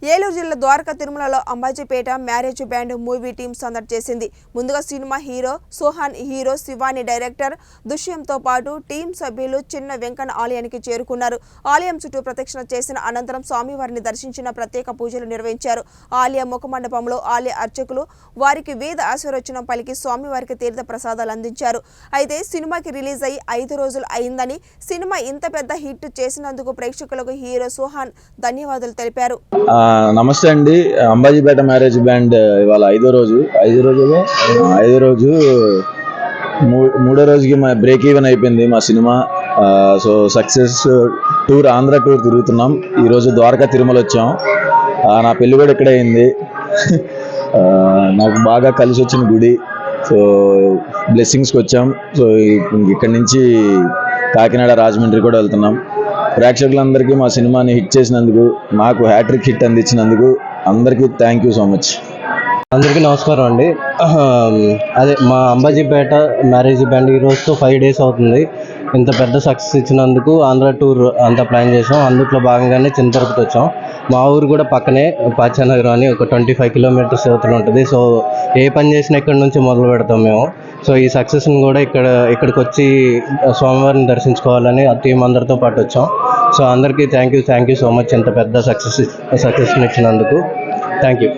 ఏలూరు జిల్లా ద్వారకా తిరుమలలో Ambajipeta marriage band movie team సందడి చేసింది. ముందుగా cinema hero Sohan, hero Shivani, director దుష్యంతో పాటు టీం సభ్యులు చిన్న వెంకన్న ఆలయానికి చేరుకున్నారు. ఆలయం చుట్టూ ప్రదక్షిణ చేసిన అనంతరం స్వామివారిని దర్శించిన ప్రత్యేక పూజలు నిర్వహించారు. ఆలయ ముఖమండపంలో ఆలయ అర్చకులు వారికి వేద ఆశీర్వచనం పలికి స్వామివారికి తీర్థ ప్రసాదాలు అందించారు. అయితే సినిమాకి రిలీజ్ అయ్యి 5 రోజులు అయిందని, సినిమా ఇంత పెద్ద హిట్ చేసినందుకు ప్రేక్షకులకు హీరో సోహాన్ ధన్యవాదాలు తెలిపారు. నమస్తే అండి. అంబాజీపేట మ్యారేజ్ బ్యాండ్ ఇవాళ ఐదో రోజు మూడో రోజుకి మా బ్రేక్ ఈవెన్ అయిపోయింది మా cinema. So success tour, Andhra tour తిరుగుతున్నాం. ఈరోజు ద్వారకా తిరుమల వచ్చాం. నా పెళ్లి కూడా ఇక్కడే అయింది. నాకు బాగా కలిసి వచ్చిన గుడి. సో బ్లెస్సింగ్స్కి వచ్చాం. సో ఇక్కడి నుంచి కాకినాడ, రాజమండ్రి కూడా వెళ్తున్నాం. ప్రేక్షకులందరికీ మా సినిమాని హిట్ చేసినందుకు, మాకు హ్యాట్రిక్ హిట్ అందించినందుకు అందరికీ థ్యాంక్ యూ సో మచ్. అందరికీ నమస్కారం అండి. అదే మా అంబాజీపేట మ్యారేజ్ బ్యాండ్ ఈ రోజుతో 5 days అవుతుంది. ఇంత పెద్ద సక్సెస్ ఇచ్చినందుకు ఆంధ్ర టూర్ అంతా ప్లాన్ చేసాం. అందులో భాగంగానే చిన్న తిరుపతి వచ్చాం. మా ఊరు కూడా పక్కనే పాచానగరం అని ఒక 25 kilometers అవతల ఉంటుంది. సో ఏ పని చేసినా ఇక్కడ నుంచి మొదలు పెడతాం మేము. సో ఈ సక్సెస్ని కూడా ఇక్కడికి వచ్చి స్వామివారిని దర్శించుకోవాలని ఆ టీం అందరితో పాటు వచ్చాం. సో అందరికీ థ్యాంక్ యూ సో మచ్ ఇంత పెద్ద సక్సెస్ని ఇచ్చినందుకు. Thank you.